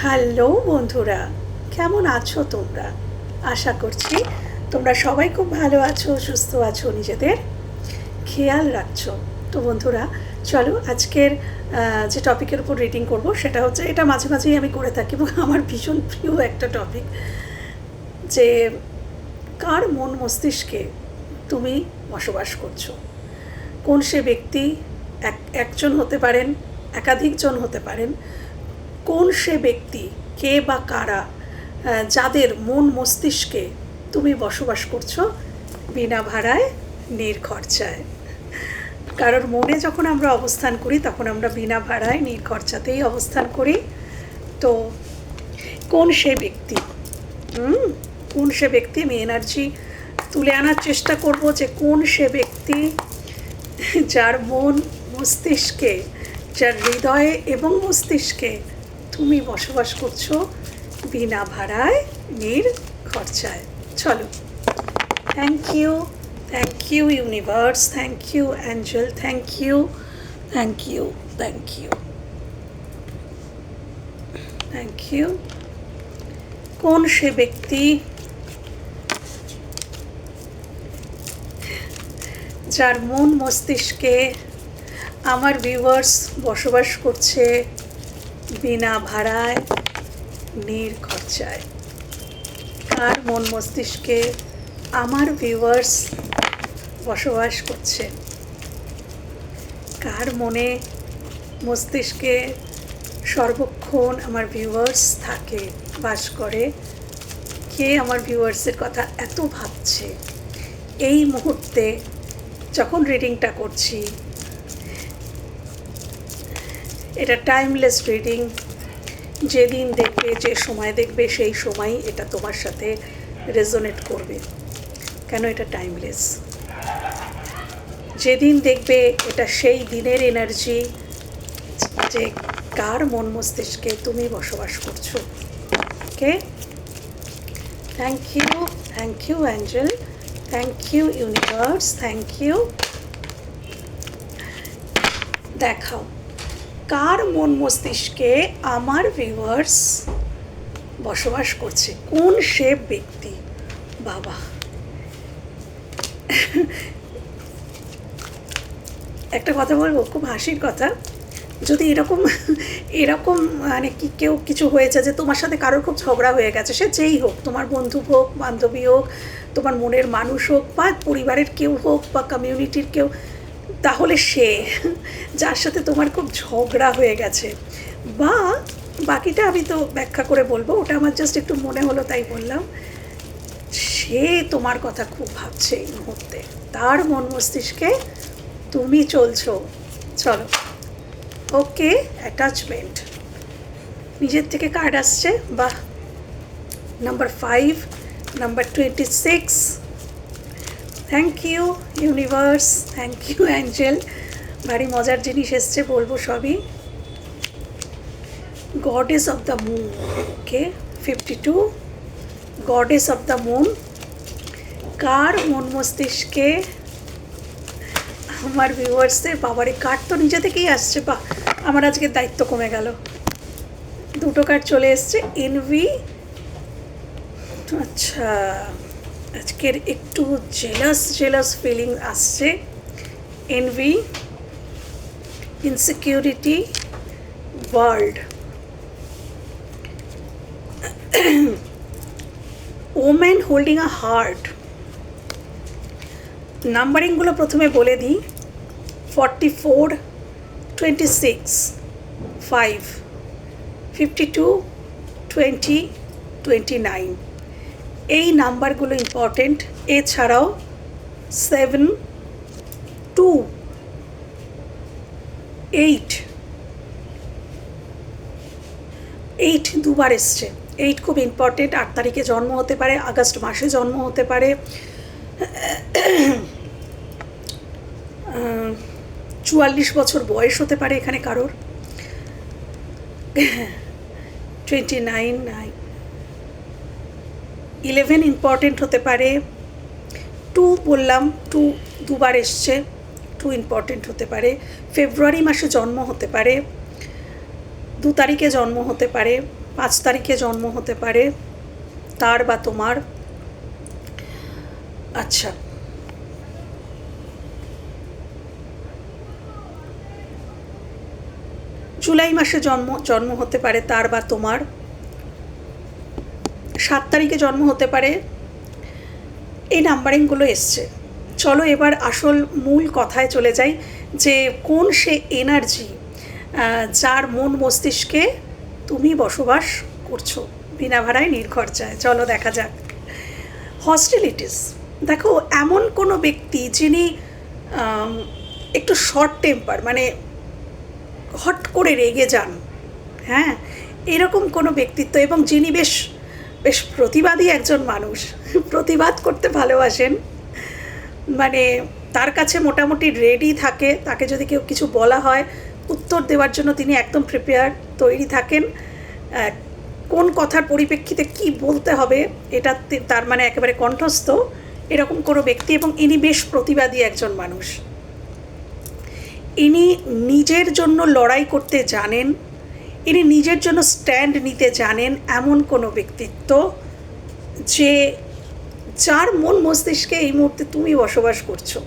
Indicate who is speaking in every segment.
Speaker 1: Hello বন্ধুরা, কেমন আছো তোমরা? আশা করছি তোমরা সবাই খুব ভালো আছো, সুস্থ আছো, নিজেদের খেয়াল রাখছো। তো বন্ধুরা, চলো আজকের যে টপিকের উপর রিডিং করব সেটা হচ্ছে, এটা মাঝে মাঝেই আমি করে থাকি এবং আমার ভীষণ প্রিয় একটা টপিক, যে কার মন মস্তিষ্কে তুমি বসবাস করছো। কোন সে ব্যক্তি, একজন হতে পারেন, একাধিকজন হতে পারেন। কোন সে ব্যক্তি, কে বা কারা, যাদের মন মস্তিষ্কে তুমি বসবাস করছো বিনা ভাড়ায়, নির্খরচায়। কারোর মনে যখন আমরা অবস্থান করি তখন আমরা বিনা ভাড়ায় নির্খরচাতেই অবস্থান করি। তো কোন সে ব্যক্তি, কোন সে ব্যক্তি, আমি এনার্জি তুলে আনার চেষ্টা করব যে কোন সে ব্যক্তি যার মন মস্তিষ্কে, যার হৃদয়ে এবং মস্তিষ্কে তুমি বসবাস করছো বিনা ভাড়ায়, নির্খরচায়। চলো, thank you universe, thank you angel, thank you, thank you, thank you, thank you. কোন সে ব্যক্তি যার মন মস্তিষ্কে আমার ভিউয়ার্স বসবাস করছে বিনা ভাড়ায়, নির্খরচায়? কার মন মস্তিষ্কে আমার ভিউয়ার্স বসবাস করছে? কার মনে মস্তিষ্কে সর্বক্ষণ আমার ভিউয়ার্স থাকে, বাস করে? কে আমার ভিউয়ার্সের কথা এত ভাবছে এই মুহূর্তে যখন রিডিংটা করছি? এটা টাইমলেস রিডিং। যেদিন দেখবে, যে সময় দেখবে, সেই সময়ই এটা তোমার সাথে রেজোনেট করবে। কেন এটা টাইমলেস? যেদিন দেখবে এটা সেই দিনের এনার্জি, যে কার মন মস্তিষ্কে তুমি বসবাস করছো। Okay, thank you angel, thank you universe, thank you. দেখাও কার মন মস্তিষ্কে আমার ভিউয়ার্স বসবাস করছে, কোন সে ব্যক্তি। বাবা, একটা কথা বলবো, খুব হাসির কথা। যদি এরকম মানে কি, কেউ কিছু হয়েছে যে তোমার সাথে কারোর খুব ঝগড়া হয়ে গেছে, সে যেই হোক, তোমার বন্ধু হোক, বান্ধবী হোক, তোমার মনের মানুষ হোক, বা পরিবারের কেউ হোক, বা কমিউনিটির কেউ, তাহলে সে যার সাথে তোমার খুব ঝগড়া হয়ে গেছে, বা বাকিটা আমি তো ব্যাখ্যা করে বলবো, ওটা আমার জাস্ট একটু মনে হলো তাই বললাম, সে তোমার কথা খুব ভাবছে এই মুহূর্তে, তার মন মস্তিষ্কে তুমি চলছো। চলো, ওকে, অ্যাটাচমেন্ট নিজের থেকে কার্ড আসছে। বাহ, number 5, number 26। Thank you universe, thank you angel. ভারী মজার জিনিস এসছে, বলবো সবই। Goddess of the moon, okay, 52, goddess of the moon. কার মন মস্তিষ্কে আমার ভিউয়ার্সদের, বাবারে কার্ড তো নিজে থেকেই আসছে। বা আমার আজকের দায়িত্ব কমে গেল, দুটো কার্ড চলে এসছে। এনভি, আচ্ছা, আজকের একটু জেলাস ফিলিং আসছে। Envy, insecurity, world, woman holding a heart. নাম্বারিংগুলো প্রথমে বলে দিই, 44, 26, 5, 52, 20, 29। এই নাম্বারগুলো ইম্পর্টেন্ট। এছাড়াও 7, 2, 8 দুবার এসছে। 8 খুব ইম্পর্টেন্ট। 8 তারিখে জন্ম হতে পারে, আগস্ট মাসে জন্ম হতে পারে, 44 বছর বয়স হতে পারে এখানে কারোর, 29, 11 ইম্পর্টেন্ট হতে পারে, 2 বললাম, 2 দুবার এসছে, 2 ইম্পর্টেন্ট হতে পারে, ফেব্রুয়ারি মাসে জন্ম হতে পারে, 2 তারিখে জন্ম হতে পারে, 5 তারিখে জন্ম হতে পারে তার বা তোমার। আচ্ছা, জুলাই মাসে জন্ম হতে পারে তার বা তোমার। 7 তারিখে জন্ম হতে পারে। এই নাম্বারিংগুলো এসছে। চলো এবার আসল মূল কথায় চলে যাই, যে কোন সে এনার্জি যার মন মস্তিষ্কে তুমি বসবাস করছো বিনা ভাড়ায় নির্খরচায়। চলো দেখা যাক। হস্টিলিটিস। দেখো, এমন কোনো ব্যক্তি যিনি একটু শর্ট টেম্পার, মানে হট করে রেগে যান, হ্যাঁ, এরকম কোনো ব্যক্তিত্ব, এবং যিনি বেশ বেশ প্রতিবাদী একজন মানুষ, প্রতিবাদ করতে ভালোবাসেন, মানে তার কাছে মোটামুটি রেডি থাকে, তাকে যদি কেউ কিছু বলা হয় উত্তর দেওয়ার জন্য তিনি একদম প্রিপেয়ার, তৈরি থাকেন, কোন কথার পরিপ্রেক্ষিতে কি বলতে হবে এটা তার মানে একেবারে কণ্ঠস্থ, এরকম কোনো ব্যক্তি। এবং ইনি বেশ প্রতিবাদী একজন মানুষ। ইনি নিজের জন্য লড়াই করতে জানেন, ইনি নিজের জন্য স্ট্যান্ড নিতে জানেন, এমন কোনো ব্যক্তিত্ব যে যার মন মস্তিষ্কে এই মুহূর্তে তুমি বসবাস করছো।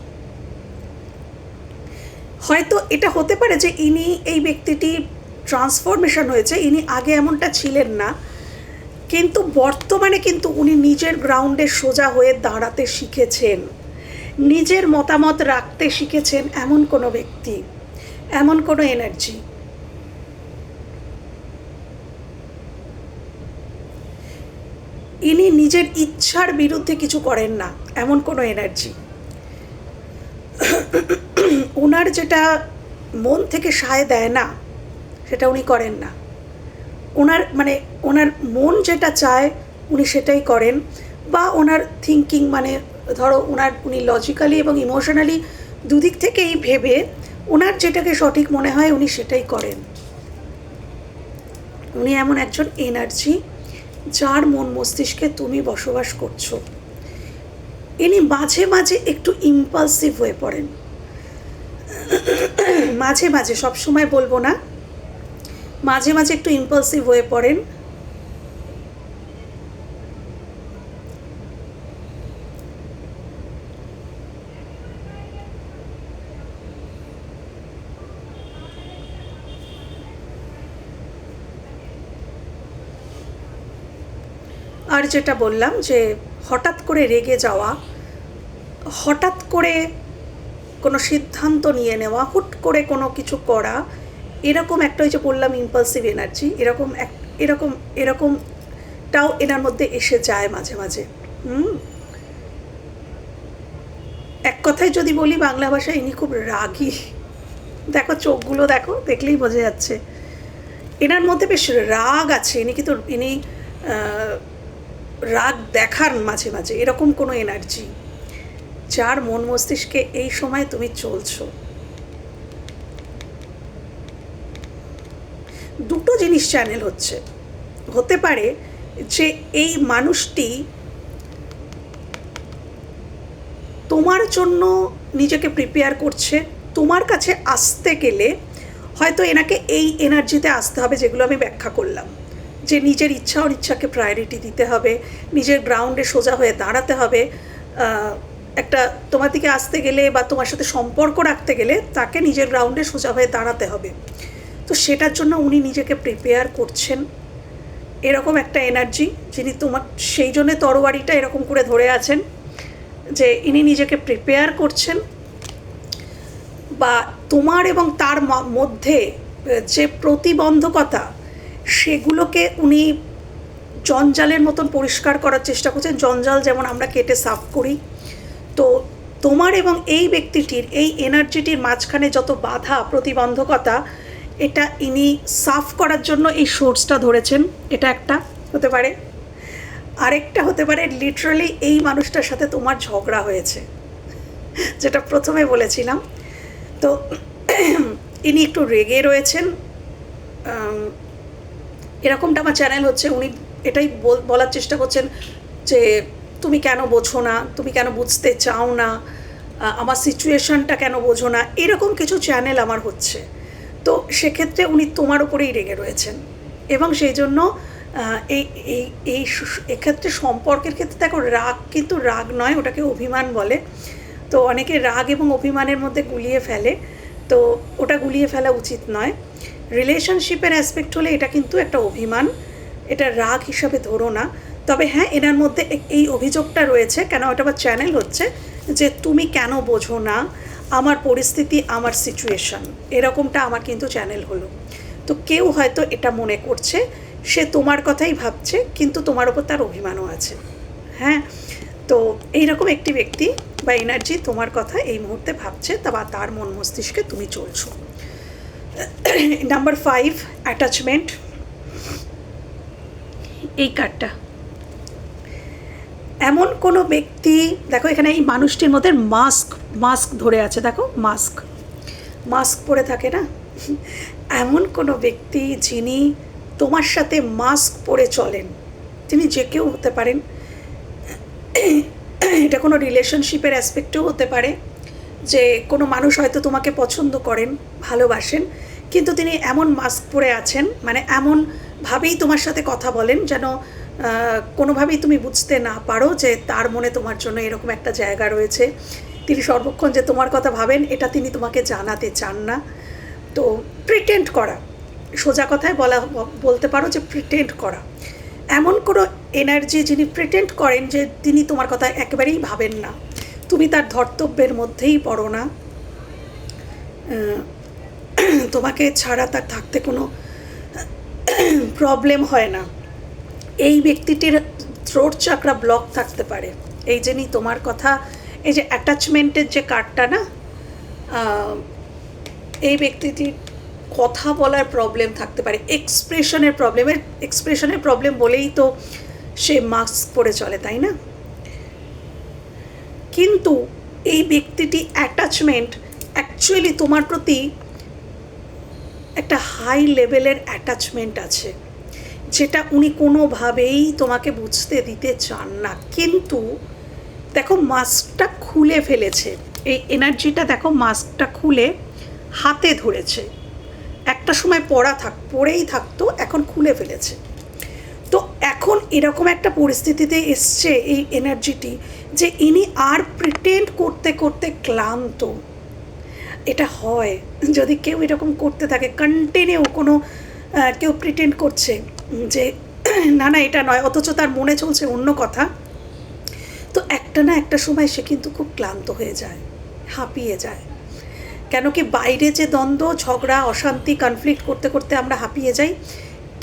Speaker 1: হয়তো এটা হতে পারে যে ইনি, এই ব্যক্তিটি ট্রান্সফরমেশন হয়েছে, ইনি আগে এমনটা ছিলেন না, কিন্তু বর্তমানে কিন্তু উনি নিজের গ্রাউন্ডে সোজা হয়ে দাঁড়াতে শিখেছেন, নিজের মতামত রাখতে শিখেছেন, এমন কোনো ব্যক্তি, এমন কোনো এনার্জি। ইনি নিজের ইচ্ছার বিরুদ্ধে কিছু করেন না, এমন কোনো এনার্জি। ওনার যেটা মন থেকে সায় দেয় না সেটা উনি করেন না। ওনার মন যেটা চায় উনি সেটাই করেন, বা ওনার থিঙ্কিং, মানে ধরো উনি লজিক্যালি এবং ইমোশনালি দুদিক থেকেই ভেবে ওনার যেটাকে সঠিক মনে হয় উনি সেটাই করেন। উনি এমন একজন এনার্জি যার মন মস্তিষ্কে তুমি বসবাস করছো। ইনি মাঝে মাঝে একটু ইম্পালসিভ হয়ে পড়েন, মাঝে মাঝে, সবসময় বলবো না, মাঝে মাঝে একটু ইম্পালসিভ হয়ে পড়েন। আর যেটা বললাম যে হঠাৎ করে রেগে যাওয়া, হঠাৎ করে কোনো সিদ্ধান্ত নিয়ে নেওয়া, হুট করে কোনো কিছু করা, এরকম একটা, ওই যে বললাম ইম্পালসিভ এনার্জি, এরকমটাও এনার মধ্যে এসে যায় মাঝে মাঝে। এক কথায় যদি বলি বাংলা ভাষায়, ইনি খুব রাগী। দেখো চোখগুলো দেখো, দেখলেই বোঝা যাচ্ছে এনার মধ্যে বেশ রাগ আছে। ইনি রাগ দেখান মাঝে মাঝে, এরকম কোনো এনার্জি যার মন মস্তিষ্কে এই সময় তুমি চলছো। দুটো জিনিস চ্যানেল হতে পারে যে এই মানুষটি তোমার জন্য নিজেকে প্রিপেয়ার করছে। তোমার কাছে আসতে গেলে হয়তো এনাকে এই এনার্জিতে আসতে হবে, যেগুলো আমি ব্যাখ্যা করলাম, যে নিজের ইচ্ছা অনিচ্ছাকে প্রায়োরিটি দিতে হবে, নিজের গ্রাউন্ডে সোজা হয়ে দাঁড়াতে হবে। একটা তোমার দিকে আসতে গেলে বা তোমার সাথে সম্পর্ক রাখতে গেলে তাকে নিজের গ্রাউন্ডে সোজা হয়ে দাঁড়াতে হবে। তো সেটার জন্য উনি নিজেকে প্রিপেয়ার করছেন, এরকম একটা এনার্জি, যিনি তোমার সেই জন্যে তরবারিটা এরকম করে ধরে আছেন, যে ইনি নিজেকে প্রিপেয়ার করছেন, বা তোমার এবং তার মধ্যে যে প্রতিবন্ধকতা সেগুলোকে উনি জঞ্জালের মতন পরিষ্কার করার চেষ্টা করছেন। জঞ্জাল যেমন আমরা কেটে সাফ করি, তো তোমার এবং এই ব্যক্তিটির, এই এনার্জিটির মাঝখানে যত বাধা প্রতিবন্ধকতা, এটা ইনি সাফ করার জন্য এই সোর্সটা ধরেছেন। এটা একটা হতে পারে। আরেকটা হতে পারে লিটারালি এই মানুষটার সাথে তোমার ঝগড়া হয়েছে, যেটা প্রথমে বলেছিলাম। তো ইনি একটু রেগে রয়েছেন, এরকমটা আমার চ্যানেল হচ্ছে। উনি এটাই বলার চেষ্টা করছেন যে তুমি কেন বোঝো না, তুমি কেন বুঝতে চাও না, আমার সিচুয়েশনটা কেন বোঝো না, এরকম কিছু চ্যানেল আমার হচ্ছে। তো সেক্ষেত্রে উনি তোমার উপরেই রেগে রয়েছেন, এবং সেই জন্য এই এই এই এক্ষেত্রে সম্পর্কের ক্ষেত্রে দেখো রাগ কিন্তু রাগ নয়, ওটাকে অভিমান বলে। তো অনেকে রাগ এবং অভিমানের মধ্যে গুলিয়ে ফেলে, তো ওটা গুলিয়ে ফেলা উচিত নয়। রিলেশনশিপের অ্যাসপেক্ট হলে এটা কিন্তু একটা অভিমান, এটা রাগ হিসাবে ধরো না। তবে হ্যাঁ, এনার মধ্যে এই অভিযোগটা রয়েছে, কেন ওটা আবার চ্যানেল হচ্ছে, যে তুমি কেন বোঝো না আমার পরিস্থিতি, আমার সিচুয়েশান, এরকমটা আমার কিন্তু চ্যানেল হলো। তো কেউ হয়তো এটা মনে করছে সে তোমার কথাই ভাবছে, কিন্তু তোমার ওপর তার অভিমানও আছে। হ্যাঁ, তো এইরকম একটি ব্যক্তি বা এনার্জি তোমার কথা এই মুহূর্তে ভাবছে, বা তার মন মস্তিষ্কে তুমি চলছো। Number 5, attachment. এই কার্ডটা, এমন কোনো ব্যক্তি, দেখো এখানে এই মানুষটির মধ্যে মাস্ক ধরে আছে, দেখো মাস্ক পরে থাকে না, এমন কোনো ব্যক্তি যিনি তোমার সাথে মাস্ক পরে চলেন, তিনি যে কেউ হতে পারেন। এটা কোনো রিলেশনশিপের অ্যাসপেক্টেও হতে পারে, যে কোনো মানুষ হয়তো তোমাকে পছন্দ করেন, ভালোবাসেন, কিন্তু তিনি এমন মাস্ক পরে আছেন, মানে এমনভাবেই তোমার সাথে কথা বলেন যেন কোনোভাবেই তুমি বুঝতে না পারো যে তার মনে তোমার জন্য এরকম একটা জায়গা রয়েছে। তিনি সর্বক্ষণ যে তোমার কথা ভাবেন এটা তিনি তোমাকে জানাতে চান না। তো প্রিটেন্ড করা, সোজা কথায় বলতে পারো যে প্রিটেন্ড করা, এমন কোনো এনার্জি যিনি প্রিটেন্ড করেন যে তিনি তোমার কথা একেবারেই ভাবেন না, তুমি তার ধর্তব্যের মধ্যেই পড়ো না, তোমাকে ছাড়া তার থাকতে কোনো প্রবলেম হয় না। এই ব্যক্তিটির থ্রোট চাকরা ব্লক থাকতে পারে, এই জন্যই তোমার কথা, এই যে অ্যাটাচমেন্টের যে কার্ডটা না, এই ব্যক্তিটির কথা বলার প্রবলেম থাকতে পারে, এক্সপ্রেশনের প্রবলেম বলেই তো সে মাস্ক পরে চলে, তাই না? কিন্তু এই ব্যক্তিটি অ্যাটাচমেন্ট অ্যাকচুয়ালি তোমার প্রতি একটা হাই লেভেলের অ্যাটাচমেন্ট আছে, যেটা উনি কোনোভাবেই তোমাকে বুঝতে দিতে চান না। কিন্তু দেখো মাস্কটা খুলে ফেলেছে, এই এনার্জিটা দেখো মাস্কটা খুলে হাতে ধরেছে, একটা সময় পরেই থাকতো, এখন খুলে ফেলেছে। তো এখন এরকম একটা পরিস্থিতিতে এসছে এই এনার্জিটি, যে ইনি আর প্রিটেন্ড করতে করতে ক্লান্ত। এটা হয় যদি কেউ এরকম করতে থাকে কন্টিনিউ, কোনো কেউ প্রিটেন্ড করছে যে না এটা নয়, অথচ তার মনে চলছে অন্য কথা, তো একটা না একটা সময় সে কিন্তু খুব ক্লান্ত হয়ে যায়, হাঁপিয়ে যায়। কেন কি বাইরে যে দ্বন্দ্ব, ঝগড়া, অশান্তি, কনফ্লিক্ট করতে করতে আমরা হাঁপিয়ে যাই,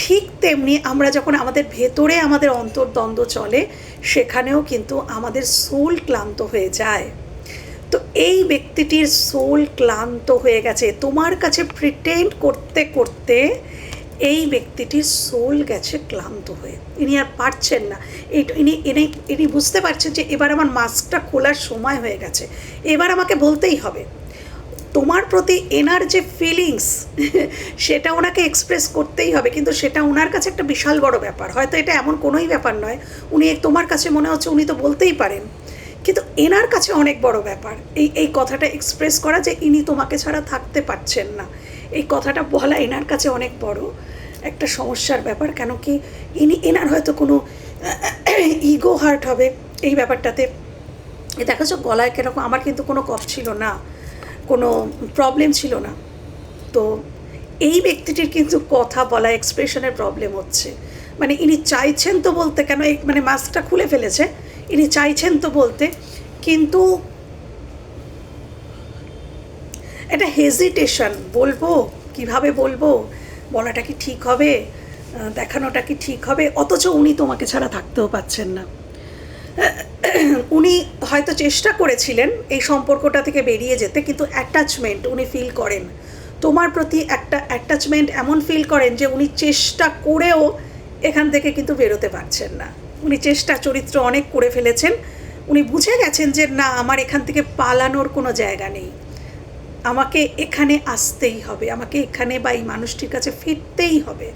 Speaker 1: ঠিক তেমনি আমরা যখন আমাদের ভেতরে আমাদের অন্তর্দ্বন্দ্ব চলে, সেখানেও কিন্তু আমাদের সোল ক্লান্ত হয়ে যায়। তো এই ব্যক্তিটির সোল ক্লান্ত হয়ে গেছে তোমার কাছে প্রিটেন্ড করতে করতে, এই ব্যক্তিটির সোল গেছে ক্লান্ত হয়ে, ইনি আর পারছেন না। ইনি বুঝতে পারছেন যে এবার আমার মাস্কটা খোলার সময় হয়ে গেছে, এবার আমাকে বলতেই হবে। তোমার প্রতি এনার যে ফিলিংস সেটা ওনাকে এক্সপ্রেস করতেই হবে, কিন্তু সেটা ওনার কাছে একটা বিশাল বড় ব্যাপার। হয়তো এটা এমন কোনোই ব্যাপার নয়, উনি তোমার কাছে মনে হচ্ছে উনি তো বলতেই পারেন, কিন্তু এনার কাছে অনেক বড় ব্যাপার এই কথাটা এক্সপ্রেস করা, যে ইনি তোমাকে ছাড়া থাকতে পারছেন না। এই কথাটা বলা এনার কাছে অনেক বড় একটা সমস্যার ব্যাপার। কেন কি এনার হয়তো কোনো ইগো হার্ট হবে এই ব্যাপারটাতে। দেখেছো গলায় কীরকম, আমার কিন্তু কোনো কফ ছিল না, কোনো প্রবলেম ছিল না। তো এই ব্যক্তিটির কিন্তু কথা বলা, এক্সপ্রেশনের প্রবলেম হচ্ছে। মানে ইনি চাইছেন তো বলতে, কেন মানে মাস্কটা খুলে ফেলেছে, ইনি চাইছেন তো বলতে, কিন্তু এটা হেজিটেশন, বলবো কিভাবে বলবো, বলাটা কি ঠিক হবে, দেখানোটা কি ঠিক হবে, অথচ উনি তোমাকে ছাড়া থাকতেও পাচ্ছেন না। উনি হয়তো চেষ্টা করেছিলেন এই সম্পর্কটা থেকে বেরিয়ে যেতে, কিন্তু অ্যাটাচমেন্ট উনি ফিল করেন তোমার প্রতি, একটা অ্যাটাচমেন্ট এমন ফিল করেন যে উনি চেষ্টা করেও এখান থেকে কিন্তু বেরোতে পারছেন না। উনি চরিত্র অনেক করে ফেলেছেন, উনি বুঝে গেছেন যে না, আমার এখান থেকে পালানোর কোনো জায়গা নেই, আমাকে এখানে আসতেই হবে, আমাকে এখানে বা এই মানুষটির কাছে ফিরতেই হবে,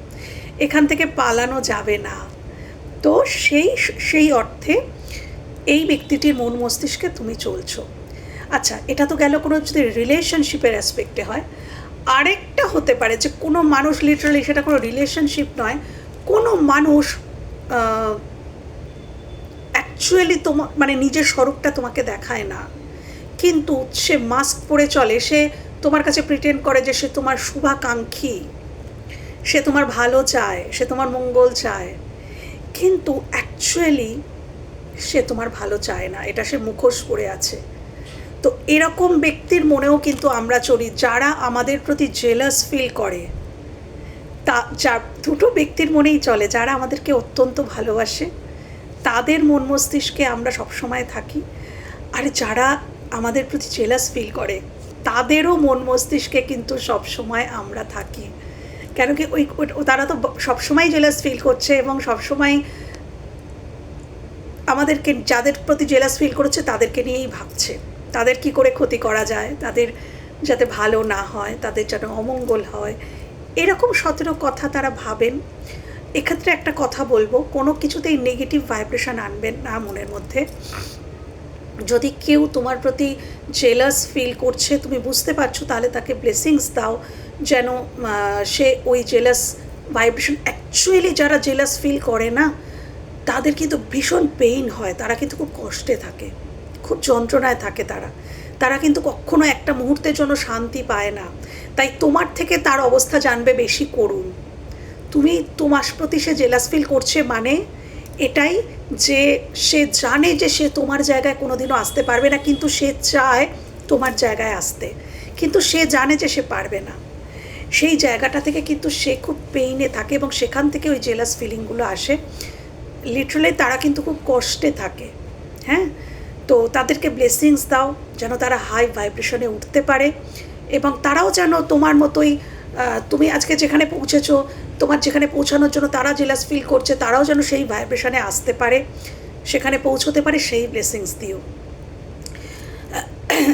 Speaker 1: এখান থেকে পালানো যাবে না। তো সেই অর্থে এই ব্যক্তিটির মন মস্তিষ্কে তুমি চলছো। আচ্ছা, এটা তো গেল কোনো যদি রিলেশনশিপের অ্যাসপেক্টে হয়। আরেকটা হতে পারে যে কোনো মানুষ, লিটারালি সেটা কোনো রিলেশনশিপ নয়, কোনো মানুষ অ্যাকচুয়ালি তোমার মানে নিজের স্বরূপটা তোমাকে দেখায় না, কিন্তু সে মাস্ক পরে চলে, সে তোমার কাছে প্রিটেন্ড করে যে সে তোমার শুভাকাঙ্ক্ষী, সে তোমার ভালো চায়, সে তোমার মঙ্গল চায়, কিন্তু অ্যাকচুয়ালি সে তোমার ভালো চায় না, এটা সে মুখোশ পরে আছে। তো এরকম ব্যক্তির মনেও কিন্তু আমরা চলি, যারা আমাদের প্রতি জেলাস ফিল করে। যা দুটো ব্যক্তির মনেই চলে, যারা আমাদেরকে অত্যন্ত ভালোবাসে তাদের মন মস্তিষ্কে আমরা সবসময় থাকি, আর যারা আমাদের প্রতি জেলাস ফিল করে তাদেরও মন মস্তিষ্কে কিন্তু সবসময় আমরা থাকি। কেন কি তারা তো সবসময় জেলাস ফিল করছে এবং সবসময় আমাদেরকে, যাদের প্রতি জেলাস ফিল করেছে তাদেরকে নিয়েই ভাবছে, তাদের কি করে ক্ষতি করা যায়, তাদের যাতে ভালো না হয়, তাদের যেন অমঙ্গল হয়, এরকম 17 কথা তারা ভাবেন। এক্ষেত্রে একটা কথা বলবো, কোনো কিছুতেই নেগেটিভ ভাইব্রেশন আনবেন না মনের মধ্যে। যদি কেউ তোমার প্রতি জেলাস ফিল করছে, তুমি বুঝতে পারছো, তাহলে তাকে ব্লেসিংস দাও, যেন সে ওই জেলাস ভাইব্রেশন, অ্যাকচুয়ালি যারা জেলাস ফিল করে না তাদের কিন্তু ভীষণ পেইন হয়, তারা কিন্তু খুব কষ্টে থাকে, খুব যন্ত্রণায় থাকে, তারা কিন্তু কখনো একটা মুহূর্তের জন্য শান্তি পায় না। তাই তোমার থেকে তার অবস্থা জানবে বেশি করুন। তুমি তোমার প্রতি সে জেলাস ফিল করছে মানে এটাই যে সে জানে যে সে তোমার জায়গায় কোনোদিনও আসতে পারবে না, কিন্তু সে চায় তোমার জায়গায় আসতে, কিন্তু সে জানে যে সে পারবে না। সেই জায়গাটা থেকে কিন্তু সে খুব পেইনে থাকে এবং সেখান থেকে ওই জেলাস ফিলিংগুলো আসে। লিটারালি তারা কিন্তু খুব কষ্টে থাকে। হ্যাঁ, তো তাদেরকে ব্লেসিংস দাও যেন তারা হাই ভাইব্রেশনে উঠতে পারে এবং তারাও যেন তোমার মতোই, তুমি আজকে যেখানে পৌঁছেছো, তোমার যেখানে পৌঁছানোর জন্য তারা জেলাস ফিল করছে, তারাও যেন সেই ভাইব্রেশনে আসতে পারে, সেখানে পৌঁছতে পারে, সেই ব্লেসিংস দিও।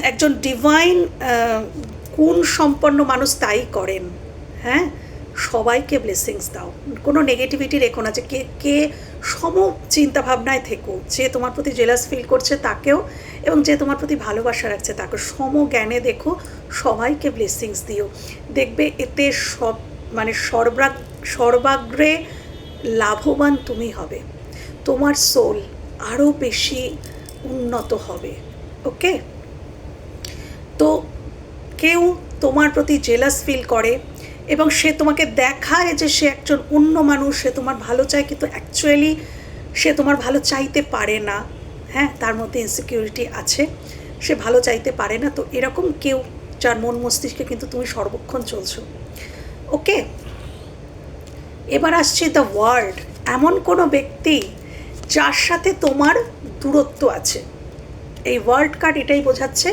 Speaker 1: একজন ডিভাইন গুণ সম্পন্ন মানুষ তাই করেন। হ্যাঁ, সবাইকে ব্লেসিংস দাও, কোনো নেগেটিভিটি রেখো না, যে কে সম চিন্তাভাবনায় থেকো, যে তোমার প্রতি জেলাস ফিল করছে তাকেও এবং যে তোমার প্রতি ভালোবাসা রাখছে তাকে সম জ্ঞানে দেখো, সবাইকে ব্লেসিংস দিও। দেখবে এতে মানে সর্বাগ্রে লাভবান তুমি হবে, তোমার সোল আরও বেশি উন্নত হবে। ওকে, তো কেউ তোমার প্রতি জেলাস ফিল করে এবং সে তোমাকে দেখায় যে সে একজন অন্য মানুষ, সে তোমার ভালো চায়, কিন্তু অ্যাকচুয়ালি সে তোমার ভালো চাইতে পারে না। হ্যাঁ, তার মধ্যে ইনসিকিউরিটি আছে, সে ভালো চাইতে পারে না। তো এরকম কেউ যার মন মস্তিষ্কে কিন্তু তুমি সর্বক্ষণ চলছো। ওকে, এবার আসছে দ্য ওয়ার্ল্ড, এমন কোনো ব্যক্তি যার সাথে তোমার দূরত্ব আছে। এই ওয়ার্ল্ড কার্ড এটাই বোঝাচ্ছে,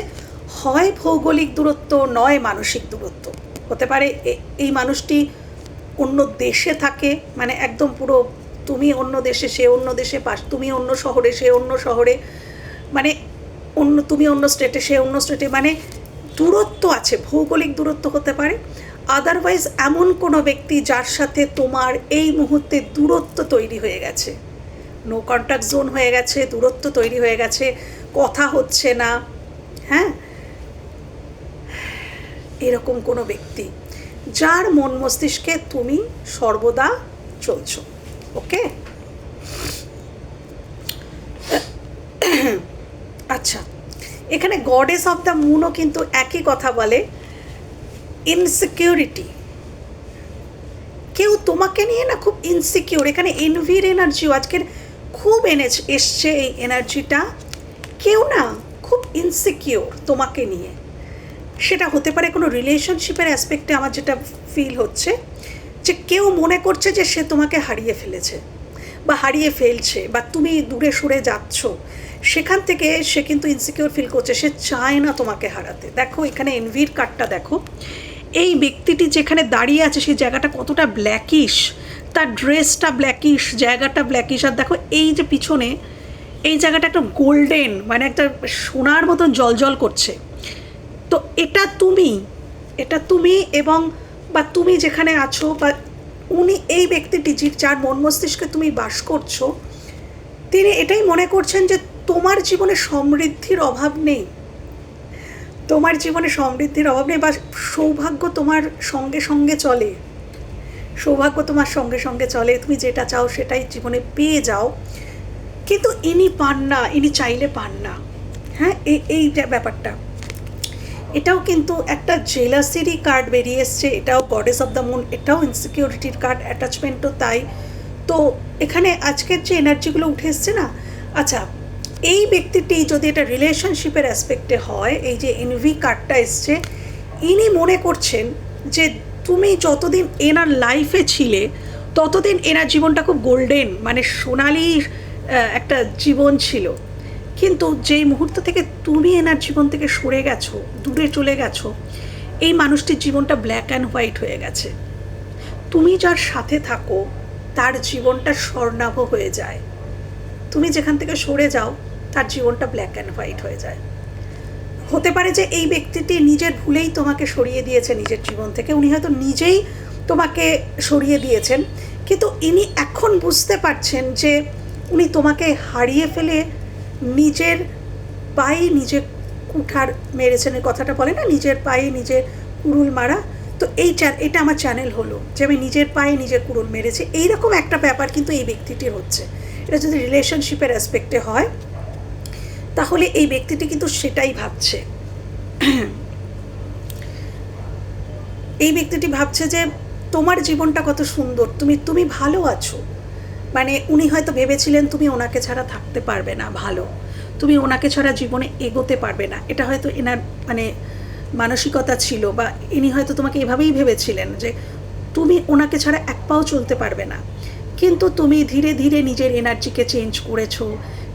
Speaker 1: হয় ভৌগোলিক দূরত্ব, নয় মানসিক দূরত্ব। হতে পারে এই মানুষটি অন্য দেশে থাকে, মানে একদম পুরো তুমি অন্য দেশে, সে অন্য দেশে, তুমি অন্য শহরে, সে অন্য শহরে, মানে তুমি অন্য স্টেটে, সে অন্য স্টেটে, মানে দূরত্ব আছে, ভৌগোলিক দূরত্ব হতে পারে। আদারওয়াইজ এমন কোনো ব্যক্তি যার সাথে তোমার এই মুহূর্তে দূরত্ব তৈরি হয়ে গেছে, নো কন্ট্যাক্ট জোন হয়ে গেছে, দূরত্ব তৈরি হয়ে গেছে, কথা হচ্ছে না। হ্যাঁ, এরকম কোনো ব্যক্তি যার মন মস্তিষ্কে তুমি সর্বদা চলছো। ওকে, আচ্ছা, এখানে গডেস অফ দ্য মুনও কিন্তু একই কথা বলে, ইনসিকিউরিটি। কেউ তোমাকে নিয়ে না খুব ইনসিকিউর, এখানে এনভির এনার্জিও আজকের খুব এসছে এই এনার্জিটা। কেউ না খুব ইনসিকিউর তোমাকে নিয়ে, সেটা হতে পারে কোনো রিলেশনশিপের অ্যাসপেক্টে। আমার যেটা ফিল হচ্ছে যে কেউ মনে করছে যে সে তোমাকে হারিয়ে ফেলেছে বা হারিয়ে ফেলছে, বা তুমি দূরে সরে যাচ্ছ, সেখান থেকে সে কিন্তু ইনসিকিউর ফিল করছে, সে চায় না তোমাকে হারাতে। দেখো এখানে এনভির কার্ডটা দেখো, এই ব্যক্তিটি যেখানে দাঁড়িয়ে আছে সেই জায়গাটা কতটা ব্ল্যাকিশ, তার ড্রেসটা ব্ল্যাকিশ, জায়গাটা ব্ল্যাকিশ, আর দেখো এই যে পিছনে এই জায়গাটা একটা গোল্ডেন, মানে একটা সোনার মতন জলজল করছে। তো এটা তুমি এবং বা তুমি যেখানে আছো, বা উনি, এই ব্যক্তিটি যার মন মস্তিষ্কে তুমি বাস করছো, তিনি এটাই মনে করছেন যে তোমার জীবনে সমৃদ্ধির অভাব নেই, তোমার জীবনে সমৃদ্ধির অভাব নেই, বা সৌভাগ্য তোমার সঙ্গে সঙ্গে চলে, সৌভাগ্য তোমার সঙ্গে সঙ্গে চলে, তুমি যেটা চাও সেটাই জীবনে পেয়ে যাও, কিন্তু ইনি পান না, ইনি চাইলে পান না। হ্যাঁ, এই ব্যাপারটা, এটাও কিন্তু একটা জেলাসিরই কার্ড বেরিয়ে এসছে, এটাও গডেস অফ দ্য মুন, এটাও ইনসিকিউরিটির কার্ড, অ্যাটাচমেন্টও তাই। তো এখানে আজকের যে এনার্জিগুলো উঠে এসছে না, আচ্ছা এই ব্যক্তিটি যদি এটা রিলেশনশিপের অ্যাসপেক্টে হয়, এই যে এনভি কার্ডটা এসছে, ইনি মনে করছেন যে তুমি যতদিন এনার লাইফে ছিলে ততদিন এনার জীবনটা খুব গোল্ডেন, মানে সোনালি একটা জীবন ছিল। কিন্তু যেই মুহূর্ত থেকে তুমি এনার জীবন থেকে সরে গেছো, দূরে চলে গেছো, এই মানুষটির জীবনটা ব্ল্যাক অ্যান্ড হোয়াইট হয়ে গেছে। তুমি যার সাথে থাকো তার জীবনটা স্বর্ণাভ হয়ে যায়, তুমি যেখান থেকে সরে যাও তার জীবনটা ব্ল্যাক অ্যান্ড হোয়াইট হয়ে যায়। হতে পারে যে এই ব্যক্তিটি নিজের ভুলেই তোমাকে সরিয়ে দিয়েছে নিজের জীবন থেকে, উনি হয়তো নিজেই তোমাকে সরিয়ে দিয়েছেন, কিন্তু ইনি এখন বুঝতে পারছেন যে উনি তোমাকে হারিয়ে ফেলে নিজের পায়ে নিজে কুঠার মেরেছেন, এই কথাটা বলে না, নিজের পায়ে নিজে কুড়ুল মারা। তো এটা আমার চ্যানেল হলো যে আমি নিজের পায়ে নিজে কুড়ুল মেরেছি, এইরকম একটা ব্যাপার কিন্তু এই ব্যক্তিটির হচ্ছে। এটা যদি রিলেশনশিপের অ্যাসপেক্টে হয় তাহলে এই ব্যক্তিটি কিন্তু সেটাই ভাবছে। এই ব্যক্তিটি ভাবছে যে তোমার জীবনটা কত সুন্দর, তুমি ভালো আছো, মানে উনি হয়তো ভেবেছিলেন তুমি ওনাকে ছাড়া থাকতে পারবে না, ভালো, তুমি ওনাকে ছাড়া জীবনে এগোতে পারবে না, এটা হয়তো এনার মানে মানসিকতা ছিল, বা ইনি হয়তো তোমাকে এভাবেই ভেবেছিলেন যে তুমি ওনাকে ছাড়া এক পাও চলতে পারবে না। কিন্তু তুমি ধীরে ধীরে নিজের এনার্জিকে চেঞ্জ করেছো,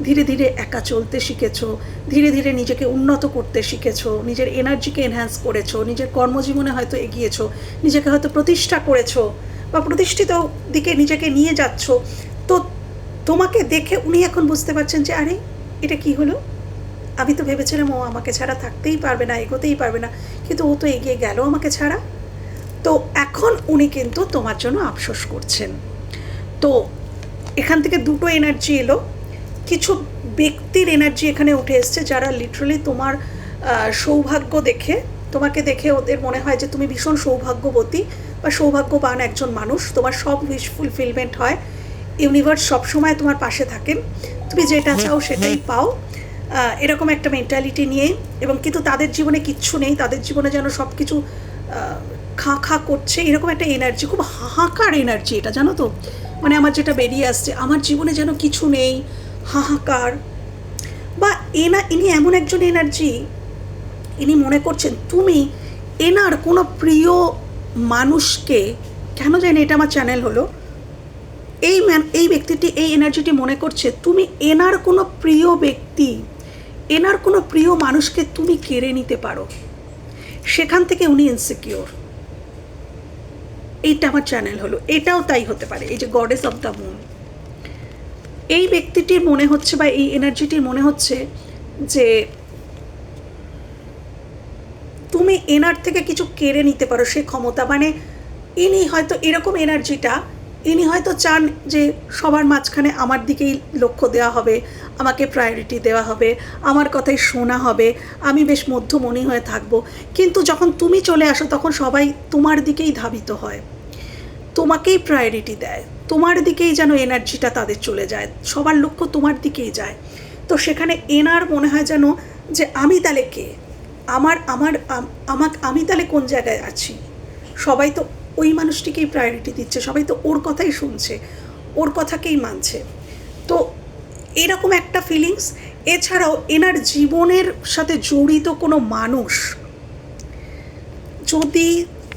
Speaker 1: ধীরে ধীরে একা চলতে শিখেছো, ধীরে ধীরে নিজেকে উন্নত করতে শিখেছো, নিজের এনার্জিকে এনহ্যান্স করেছো, নিজের কর্মজীবনে হয়তো এগিয়েছো, নিজেকে হয়তো প্রতিষ্ঠা করেছো বা প্রতিষ্ঠিত দিকে নিজেকে নিয়ে যাচ্ছ। তো তোমাকে দেখে উনি এখন বুঝতে পারছেন যে আরে এটা কি হলো, আমি তো ভেবেছিলাম ও আমাকে ছাড়া থাকতেই পারবে না, এগোতেই পারবে না, কিন্তু ও তো এগিয়ে গেল আমাকে ছাড়া। তো এখন উনি কিন্তু তোমার জন্য আফসোস করছেন। তো এখান থেকে দুটো এনার্জি এলো, কিছু ব্যক্তির এনার্জি এখানে উঠে এসছে যারা লিটারালি তোমার সৌভাগ্য দেখে, তোমাকে দেখে ওদের মনে হয় যে তুমি ভীষণ সৌভাগ্যবতী বা সৌভাগ্যবান একজন মানুষ, তোমার সব উইশ ফুলফিলমেন্ট হয়, ইউনিভার্স সবসময় তোমার পাশে থাকেন, তুমি যেটা চাও সেটাই পাও, এরকম একটা মেন্টালিটি নিয়ে। এবং কিন্তু তাদের জীবনে কিচ্ছু নেই, তাদের জীবনে যেন সব কিছু খা খা করছে, এরকম একটা এনার্জি, খুব হাহাকার এনার্জি এটা, জানো তো, মানে আমার যেটা বেরিয়ে আসছে, আমার জীবনে যেন কিছু নেই, হাহাকার। বা ইনি এমন একজন এনার্জি, ইনি মনে করছেন তুমি এনার কোনো প্রিয় মানুষকে, কেন জানি এটা আমার চ্যানেল হলো, এই ব্যক্তিটি এই এনার্জিটি মনে করছে তুমি এনার কোনো প্রিয় ব্যক্তি, এনার কোনো প্রিয় মানুষকে তুমি কেড়ে নিতে পারো, সেখান থেকে উনি ইনসিকিওর। এইটা আমার চ্যানেল হলো, এটাও তাই হতে পারে। এই যে গডেস অফ দ্য মুন, এই ব্যক্তিটির মনে হচ্ছে বা এই এনার্জিটির মনে হচ্ছে যে তুমি এনার থেকে কিছু কেড়ে নিতে পারো, সে ক্ষমতা, মানে ইনি হয়তো এরকম এনার্জিটা, ইনি হয়তো চান যে সবার মাঝখানে আমার দিকেই লক্ষ্য দেওয়া হবে, আমাকে প্রায়োরিটি দেওয়া হবে, আমার কথাই শোনা হবে, আমি বেশ মধ্যমণি হয়ে থাকবো। কিন্তু যখন তুমি চলে আসো তখন সবাই তোমার দিকেই ধাবিত হয়, তোমাকেই প্রায়োরিটি দেয়, তোমার দিকেই যেন এনার্জিটা তাদের চলে যায়, সবার লক্ষ্য তোমার দিকেই যায়। তো সেখানে এনার মনে হয় যেন যে আমি তাহলে কে, আমি তাহলে কোন জায়গায় আছি, সবাই তো ওই মানুষটিকেই প্রায়োরিটি দিচ্ছে, সবাই তো ওর কথাই শুনছে, ওর কথাকেই মানছে। তো এরকম একটা ফিলিংস। এছাড়াও এনার জীবনের সাথে জড়িত কোনো মানুষ, যদি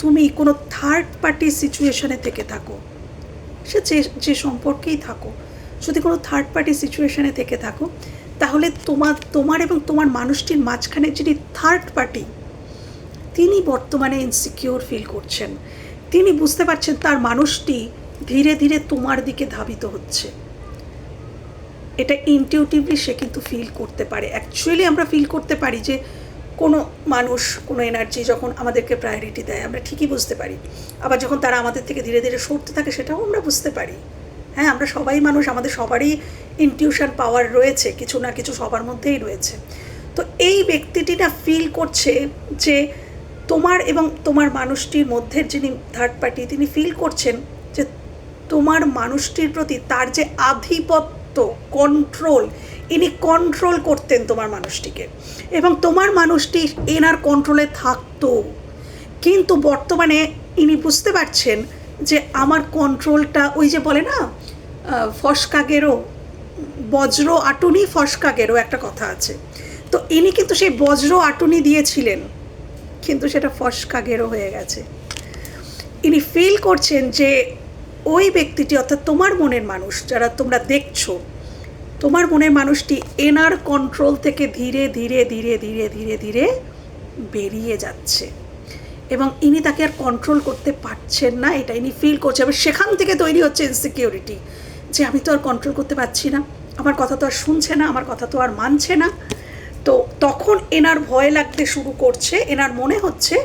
Speaker 1: তুমি কোনো থার্ড পার্টি সিচুয়েশনে থেকে থাকো, সে যে সম্পর্কেই থাকো, যদি কোনো থার্ড পার্টি সিচুয়েশনে থেকে থাকো, তাহলে তোমার এবং তোমার মানুষটির মাঝখানে যিনি থার্ড পার্টি, তিনি বর্তমানে ইনসিকিউর ফিল করছেন। তিনি বুঝতে পারছেন তার মানুষটি ধীরে ধীরে তোমার দিকে ধাবিত হচ্ছে। এটা ইনটিউটিভলি সে কিন্তু ফিল করতে পারে। অ্যাকচুয়ালি আমরা ফিল করতে পারি যে কোনো মানুষ, কোনো এনার্জি যখন আমাদেরকে প্রায়োরিটি দেয় আমরা ঠিকই বুঝতে পারি, আবার যখন তারা আমাদের থেকে ধীরে ধীরে সরতে থাকে সেটাও আমরা বুঝতে পারি। হ্যাঁ, আমরা সবাই মানুষ, আমাদের সবারই ইনটিউশন পাওয়ার রয়েছে, কিছু না কিছু সবার মধ্যেই রয়েছে। তো এই ব্যক্তিটি না ফিল করছে যে তোমার এবং তোমার মানুষটির মধ্যে যিনি থার্ড পার্টি, তিনি ফিল করছেন তোমার মানুষটির প্রতি তার যে আধিপত্য, কন্ট্রোল, ইনি কন্ট্রোল করতেন তোমার মানুষটিকে, এবং তোমার মানুষটি এনার কন্ট্রোলে থাকতো। কিন্তু বর্তমানে ইনি বুঝতে পারছেন যে আমার কন্ট্রোলটা, ওই যে বলে না ফসকা গেরো, বজ্র আটুনি ফসকা গেরো, একটা কথা আছে। তো ইনি কিন্তু সেই বজ্র আটুনি দিয়েছিলেন, কিন্তু সেটা ফসকা গেরো হয়ে গেছে। ইনি ফিল করছেন যে ওই ব্যক্তিটি, অর্থাৎ তোমার মনের মানুষ, যারা তোমরা দেখছো, তোমার মনের মানুষটি এনার কন্ট্রোল থেকে ধীরে ধীরে ধীরে ধীরে ধীরে ধীরে বেরিয়ে যাচ্ছে, এবং ইনি তাকে আর কন্ট্রোল করতে পারছেন না, এটা ইনি ফিল করছে। এবার সেখান থেকে তৈরি হচ্ছে ইনসিকিউরিটি, যে আমি তো আর কন্ট্রোল করতে পারছি না, আমার কথা তো আর শুনছে না, আমার কথা তো আর মানছে না। তো তখন এনার ভয় লাগতে শুরু করছে, এনার মনে হচ্ছে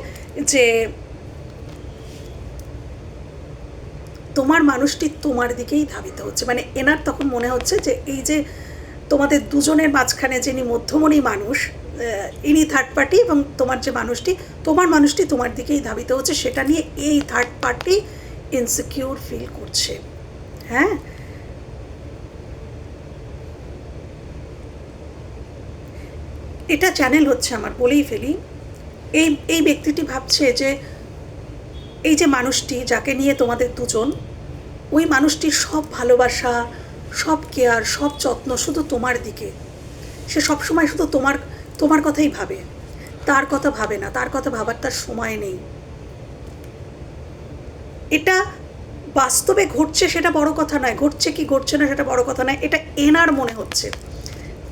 Speaker 1: যে তোমার মানুষটি তোমার দিকেই ধাবিত হচ্ছে। মানে এনার তখন মনে হচ্ছে যে এই যে তোমাদের দুজনের মাঝখানে যিনি মধ্যমণি মানুষ, ইনি থার্ড পার্টি, এবং তোমার যে মানুষটি, তোমার মানুষটি তোমার দিকেই ধাবিত হচ্ছে, সেটা নিয়ে এই থার্ড পার্টি ইনসিকিউর ফিল করছে। হ্যাঁ, এটা চ্যানেল হচ্ছে আমার, বলেই ফেলি। এই ব্যক্তিটি ভাবছে যে এই যে মানুষটি যাকে নিয়ে তোমাদের দুজন, ওই মানুষটির সব ভালোবাসা, সব কেয়ার, সব যত্ন শুধু তোমার দিকে। সে সবসময় শুধু তোমার কথাই ভাবে, তার কথা ভাবে না, তার কথা ভাবার তার সময় নেই। এটা বাস্তবে ঘটছে সেটা বড় কথা নয়, ঘটছে কি ঘটছে না সেটা বড় কথা নয়, এটা এনার মনে হচ্ছে।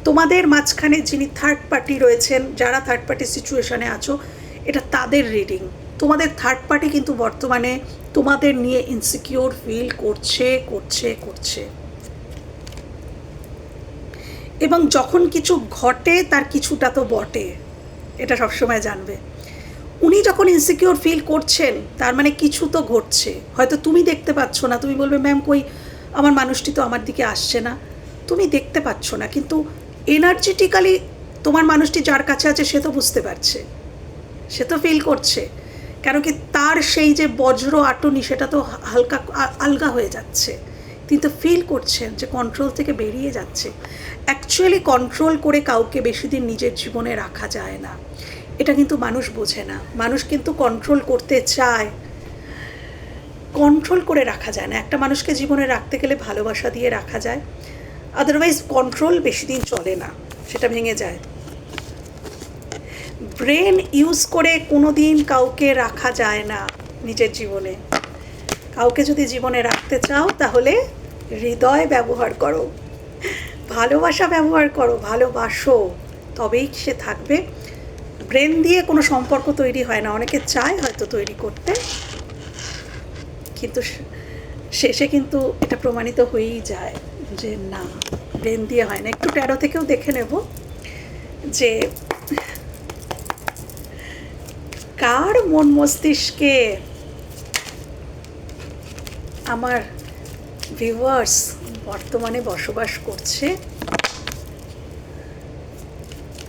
Speaker 1: তোমাদের মাঝখানে যিনি থার্ড পার্টি রয়েছেন, যারা থার্ড পার্টি সিচুয়েশনে আছো, এটা তাদের রিডিং। তোমাদের থার্ড পার্টি কিন্তু বর্তমানে তোমাদের নিয়ে ইনসিকিউর ফিল করছে। এবং যখন কিছু ঘটে তার কিছুটা তো বটে, এটা সবসময় জানবে। উনি যখন ইনসিকিউর ফিল করছেন, তার মানে কিছু তো ঘটছে। হয়তো তুমি দেখতে পাচ্ছ না, তুমি বলবে ম্যাম কই আমার মানুষটি তো আমার দিকে আসছে না, তুমি দেখতে পাচ্ছ না, কিন্তু এনার্জেটিক্যালি তোমার মানুষটি যার কাছে আছে সে তো বুঝতে পারছে, সে তো ফিল করছে। কেন কি তার সেই যে বজ্র আটুনি, সেটা তো হালকা আলগা হয়ে যাচ্ছে, কিন্তু ফিল করছেন যে কন্ট্রোল থেকে বেরিয়ে যাচ্ছে। অ্যাকচুয়ালি কন্ট্রোল করে কাউকে বেশি দিন নিজের জীবনে রাখা যায় না, এটা কিন্তু মানুষ বোঝে না। মানুষ কিন্তু কন্ট্রোল করতে চায়, কন্ট্রোল করে রাখা যায় না। একটা মানুষকে জীবনে রাখতে গেলে ভালোবাসা দিয়ে রাখা যায়, আদারওয়াইজ কন্ট্রোল বেশি দিন চলে না, সেটা ভেঙে যায়। ব্রেন ইউজ করে কোনো দিন কাউকে রাখা যায় না নিজের জীবনে। কাউকে যদি জীবনে রাখতে চাও তাহলে হৃদয় ব্যবহার করো, ভালোবাসা ব্যবহার করো, ভালোবাসো, তবেই সে থাকবে। ব্রেন দিয়ে কোনো সম্পর্ক তৈরি হয় না। অনেকে চায় হয়তো তৈরি করতে, কিন্তু শেষে কিন্তু এটা প্রমাণিত হয়েই যায় যে না, ব্রেন দিয়ে হয় না। একটু ট্যারো থেকেও দেখে নেব যে কার মন মস্তিষ্কে আমার ভিউয়ার্স বর্তমানে বসবাস করছে।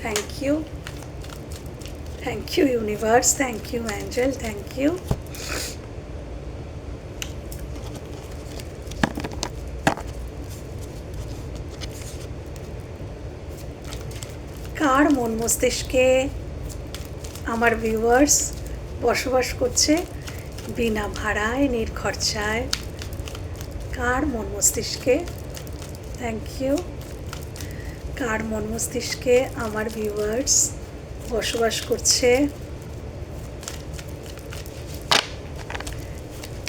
Speaker 1: Thank you universe, thank you angel, thank you. কার মন মস্তিষ্কে আমার ভিউয়ার্স বসবাস করছে বিনা ভাড়ায়, নির্খরচায়? কার মন মস্তিষ্কে? Thank you. কার মন মস্তিষ্কে আমার ভিউয়ার্স বসবাস করছে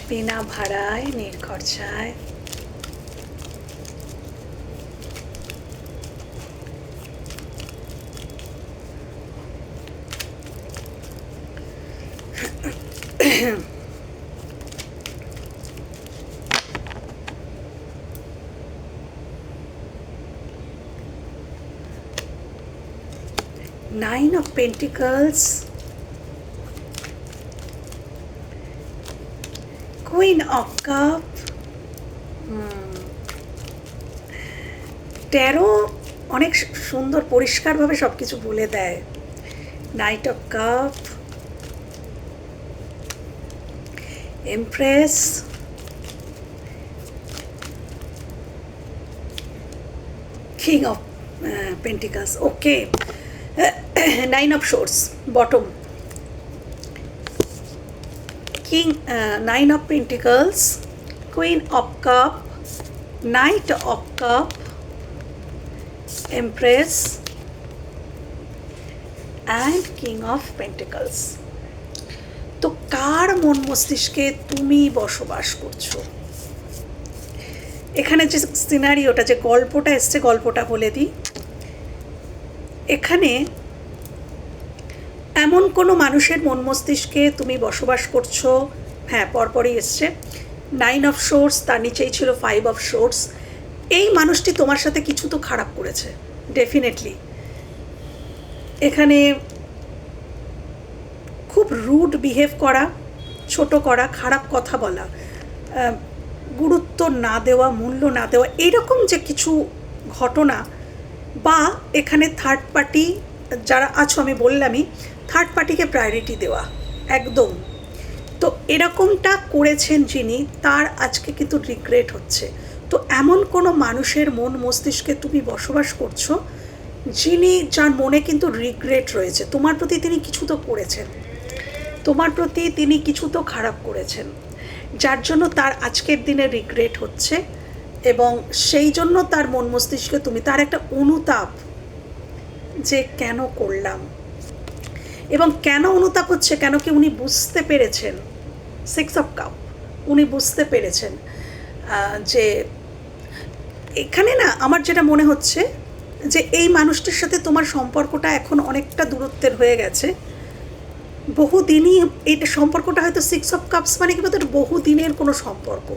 Speaker 1: বিনা ভাড়ায়, নির্খরচায়? Nine of Pentacles, Queen of Cup, taro অনেক সুন্দর পরিষ্কারভাবে সব কিছু বলে দেয়। Night of cup, empress, king of pentacles, okay. Nine of swords, bottom. King, nine of pentacles, queen of cup, night of cup, empress and king of pentacles. তো কার মন মস্তিষ্কে তুমি বসবাস করছো? এখানে যে সিনারিওটা, যে গল্পটা এসছে, গল্পটা বলে দিই। এখানে এমন কোনো মানুষের মন মস্তিষ্কে তুমি বসবাস করছো, হ্যাঁ পরপরই এসছে। নাইন অফ সোর্স, তার নিচেই ছিল ফাইভ অফ সোর্স। এই মানুষটি তোমার সাথে কিছু তো খারাপ করেছে, ডেফিনেটলি। এখানে খুব রুড বিহেভ করা, ছোট করা, খারাপ কথা বলা, গুরুত্ব না দেওয়া, মূল্য না দেওয়া, এরকম যে কিছু ঘটনা, বা এখানে থার্ড পার্টি যারা আছো, আমি বললামই থার্ড পার্টিকে প্রায়োরিটি দেওয়া একদম। তো এরকমটা করেছেন যিনি, তার আজকে কিন্তু রিগ্রেট হচ্ছে। তো এমন কোনো মানুষের মন মস্তিষ্কে তুমি বসবাস করছো যিনি, যার মনে কিন্তু রিগ্রেট রয়েছে। তোমার প্রতি তিনি কিছু তো করেছেন, তোমার প্রতি তিনি কিছু তো খারাপ করেছেন, যার জন্য তার আজকের দিনে রিগ্রেট হচ্ছে। এবং সেই জন্য তার মন মস্তিষ্কে তুমি, তার একটা অনুতাপ যে কেন করলাম, এবং কেন অনুতাপ হচ্ছে, কেন কি উনি বুঝতে পেরেছেন, সিক্স অফ কাপ, উনি বুঝতে পেরেছেন যে এখানে না, আমার যেটা মনে হচ্ছে যে এই মানুষটির সাথে তোমার সম্পর্কটা এখন অনেকটা দূরত্বের হয়ে গেছে। বহুদিনই এটা সম্পর্কটা হয়তো, সিক্স অফ কাপস মানে কি বলতো, বহুদিনের কোনো সম্পর্ক।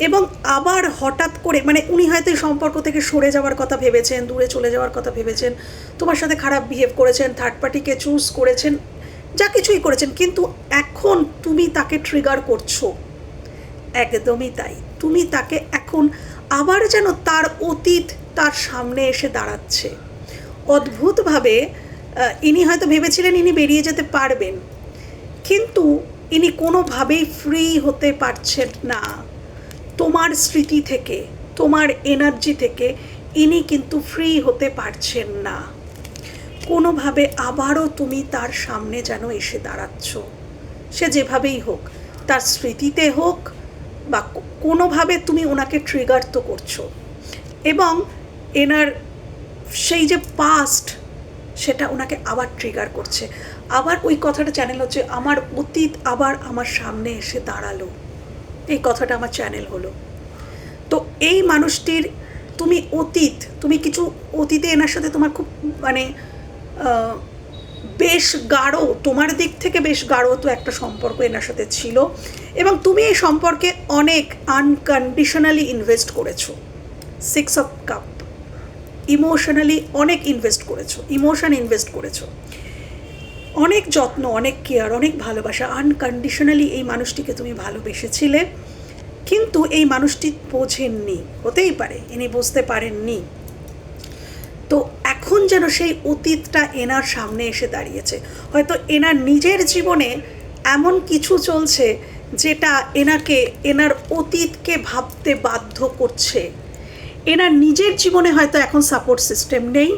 Speaker 1: এবং আবার হঠাৎ করে, মানে উনি হয়তো এই সম্পর্ক থেকে সরে যাওয়ার কথা ভেবেছেন, দূরে চলে যাওয়ার কথা ভেবেছেন, তোমার সাথে খারাপ বিহেভ করেছেন, থার্ড পার্টিকে চুজ করেছেন, যা কিছুই করেছেন, কিন্তু এখন তুমি তাকে ট্রিগার করছো। একদমই তাই, তুমি তাকে এখন আবার যেন তার অতীত তার সামনে এসে দাঁড়াচ্ছে অদ্ভুতভাবে। ইনি হয়তো ভেবেছিলেন ইনি বেরিয়ে যেতে পারবেন, কিন্তু ইনি কোনোভাবেই ফ্রি হতে পারছেন না তোমার স্মৃতি থেকে, তোমার এনার্জি থেকে ইনি কিন্তু ফ্রি হতে পারছেন না। কোনোভাবে আবারও তুমি তার সামনে যেন এসে দাঁড়াচ্ছ, সে যেভাবেই হোক, তার স্মৃতিতে হোক বা কোনোভাবে তুমি ওনাকে ট্রিগার তো করছো। এবং এনার সেই যে পাস্ট, সেটা ওনাকে আবার ট্রিগার করছে। আবার ওই কথাটা চ্যানেল হচ্ছে, আমার অতীত আবার আমার সামনে এসে দাঁড়ালো, এই কথাটা আমার চ্যানেল হলো। তো এই মানুষটির তুমি অতীত, তুমি কিছু অতীতে এনার সাথে তোমার খুব মানে বেশ গাঢ়, তোমার দিক থেকে বেশ গাঢ় তো একটা সম্পর্ক এনার সাথে ছিল, এবং তুমি এই সম্পর্কে অনেক আনকন্ডিশনালি ইনভেস্ট করেছো। সিক্স অফ কাপ, ইমোশনালি অনেক ইনভেস্ট করেছো, ইমোশন ইনভেস্ট করেছো, অনেক যত্ন, অনেক কেয়ার, অনেক ভালোবাসা, আনকন্ডিশনালি এই মানুষটিকে তুমি ভালোবেসেছিলে। কিন্তু এই মানুষটি বোঝেননি, হতেই পারে ইনি বুঝতে পারেননি। তো এখন যেন সেই অতীতটা এনার সামনে এসে দাঁড়িয়েছে। হয়তো এনার নিজের জীবনে এমন কিছু চলছে যেটা এনাকে, এনার অতীতকে ভাবতে বাধ্য করছে। এনার নিজের জীবনে হয়তো এখন সাপোর্ট সিস্টেম নেই,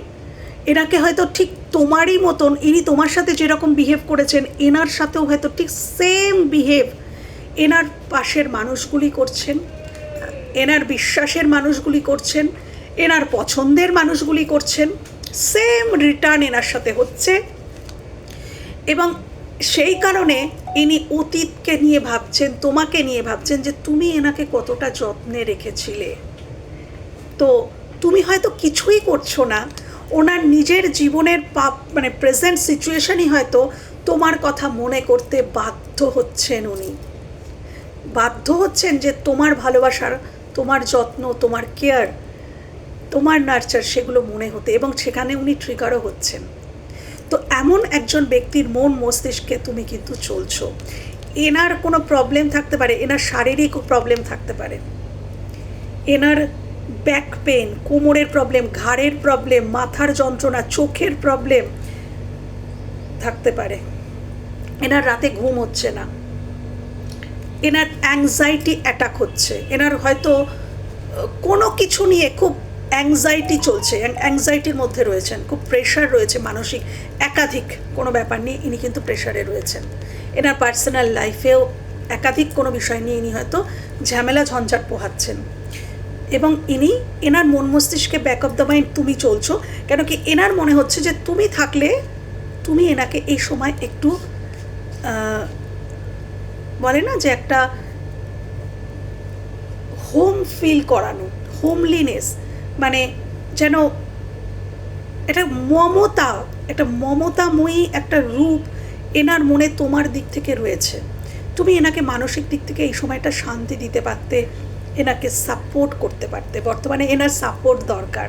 Speaker 1: এনাকে হয়তো ঠিক তোমারই মতন, ইনি তোমার সাথে যেরকম বিহেভ করেছেন এনার সাথেও হয়তো ঠিক সেম বিহেভ এনার পাশের মানুষগুলি করছেন, এনার বিশ্বাসের মানুষগুলি করছেন, এনার পছন্দের মানুষগুলি করছেন, সেম রিটার্ন এনার সাথে হচ্ছে। এবং সেই কারণে ইনি অতীতকে নিয়ে ভাবছেন, তোমাকে নিয়ে ভাবছেন যে তুমি এনাকে কতটা যত্নে রেখেছিলে। তো তুমি হয়তো কিছুই করছো না, ওনার নিজের জীবনের মানে প্রেজেন্ট সিচুয়েশনই হয়তো তোমার কথা মনে করতে বাধ্য হচ্ছেন। উনি বাধ্য হচ্ছেন যে তোমার ভালোবাসার, তোমার যত্ন, তোমার কেয়ার, তোমার নার্চার, সেগুলো মনে হতে, এবং সেখানে উনি ট্রিগারও হচ্ছেন। তো এমন একজন ব্যক্তির মন মস্তিষ্কে তুমি কিন্তু চলছো। এনার কোনো প্রবলেম থাকতে পারে, এনার শারীরিক প্রবলেম থাকতে পারে, এনার ব্যাক পেন, কোমরের প্রবলেম, ঘাড়ের প্রবলেম, মাথার যন্ত্রণা, চোখের প্রবলেম থাকতে পারে, এনার রাতে ঘুম হচ্ছে না, এনার অ্যাংজাইটি অ্যাটাক হচ্ছে, এনার হয়তো কোনো কিছু নিয়ে খুব অ্যাংজাইটি চলছে, অ্যাংজাইটির মধ্যে রয়েছেন, খুব প্রেশার রয়েছে মানসিক, একাধিক কোনো ব্যাপার নিয়ে ইনি কিন্তু প্রেশারে রয়েছেন। এনার পার্সোনাল লাইফেও একাধিক কোনো বিষয় নিয়ে ইনি হয়তো ঝামেলা ঝঞ্ঝাট পোহাচ্ছেন, এবং এনার মন মস্তিষ্কে ব্যাক অফ দ্য মাইন্ড তুমি চলছো। কেন কি এনার মনে হচ্ছে যে তুমি থাকলে তুমি এনাকে এই সময় একটু বলে না যে একটা হোম ফিল করানো, হোমলিনেস, মানে যেন একটা মমতাময়ী একটা রূপ এনার মনে তোমার দিক থেকে রয়েছে। তুমি এনাকে মানসিক দিক থেকে এই সময়টা শান্তি দিতে পারতে, এনাকে সাপোর্ট করতে পারতে। বর্তমানে এনার সাপোর্ট দরকার,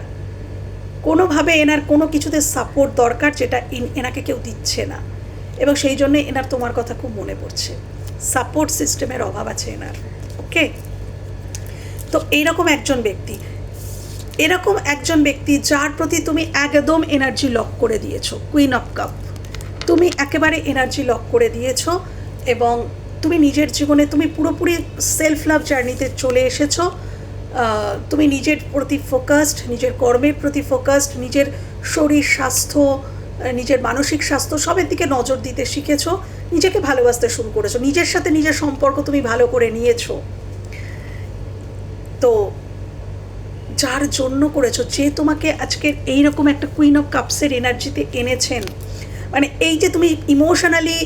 Speaker 1: কোনোভাবে এনার কোনো কিছুতে সাপোর্ট দরকার, যেটা এনাকে কেউ দিচ্ছে না, এবং সেই জন্যে এনার তোমার কথা খুব মনে পড়ছে। সাপোর্ট সিস্টেমের অভাব আছে এনার। ওকে, তো এরকম একজন ব্যক্তি যার প্রতি তুমি একদম এনার্জি লক করে দিয়েছো, কুইন অফ কাপ, তুমি একেবারে এনার্জি লক করে দিয়েছো, এবং তুমি নিজের জীবনে তুমি পুরোপুরি সেলফ লাভ জার্নিতে চলে এসেছো। তুমি নিজের প্রতি ফোকাসড, নিজের কর্মের প্রতি ফোকাসড, নিজের শরীর স্বাস্থ্য, নিজের মানসিক স্বাস্থ্য সবের দিকে নজর দিতে শিখেছো, নিজেকে ভালোবাসতে শুরু করেছো, নিজের সাথে নিজের সম্পর্ক তুমি ভালো করে নিয়েছো। তো যার জন্য করেছো, যে তোমাকে আজকের এইরকম একটা কুইন অফ কাপসের এনার্জিতে এনেছেন, মানে এই যে তুমি ইমোশনালি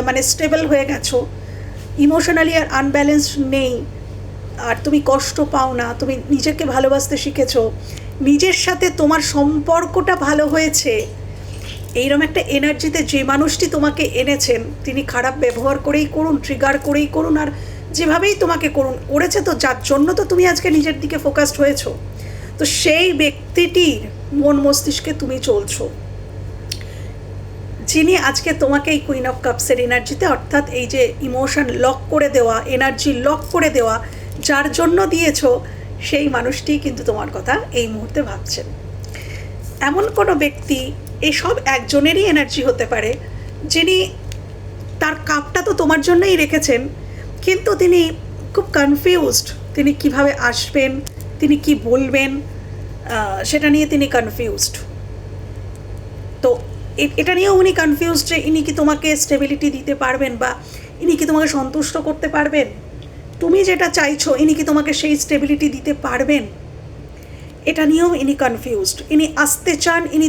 Speaker 1: মানে স্টেবল হয়ে গেছো, ইমোশনালি আর আনব্যালেন্স নেই, আর তুমি কষ্ট পাও না, তুমি নিজেকে ভালোবাসতে শিখেছো, নিজের সাথে তোমার সম্পর্কটা ভালো হয়েছে। এইরকম একটা এনার্জিতে যে মানুষটি তোমাকে এনেছেন, তিনি খারাপ ব্যবহার করেই করুন, ট্রিগার করেই করুন, আর যেভাবেই তোমাকে করেছে, তো যার জন্য তো তুমি আজকে নিজের দিকে ফোকাসড হয়েছো। তো সেই ব্যক্তিটির মন মস্তিষ্কে তুমি চলছো, যিনি আজকে তোমাকে এই কুইন অফ কাপসের এনার্জিতে, অর্থাৎ এই যে ইমোশন লক করে দেওয়া, এনার্জি লক করে দেওয়া, যার জন্য দিয়েছো, সেই মানুষটি কিন্তু তোমার কথা এই মুহূর্তে ভাবছেন। এমন কোনো ব্যক্তি, এসব একজনেরই এনার্জি হতে পারে, যিনি তার কাপটা তো তোমার জন্যই রেখেছেন, কিন্তু তিনি খুব কনফিউজড, তিনি কিভাবে আসবেন, তিনি কি বলবেন, সেটা নিয়ে তিনি কনফিউজড। তো এটা নিয়েও উনি কনফিউজড যে ইনি কি তোমাকে স্টেবিলিটি দিতে পারবেন, বা ইনি কি তোমাকে সন্তুষ্ট করতে পারবেন, তুমি যেটা চাইছো ইনি কি তোমাকে সেই স্টেবিলিটি দিতে পারবেন, এটা নিয়েও ইনি কনফিউজড। ইনি আসতে চান, ইনি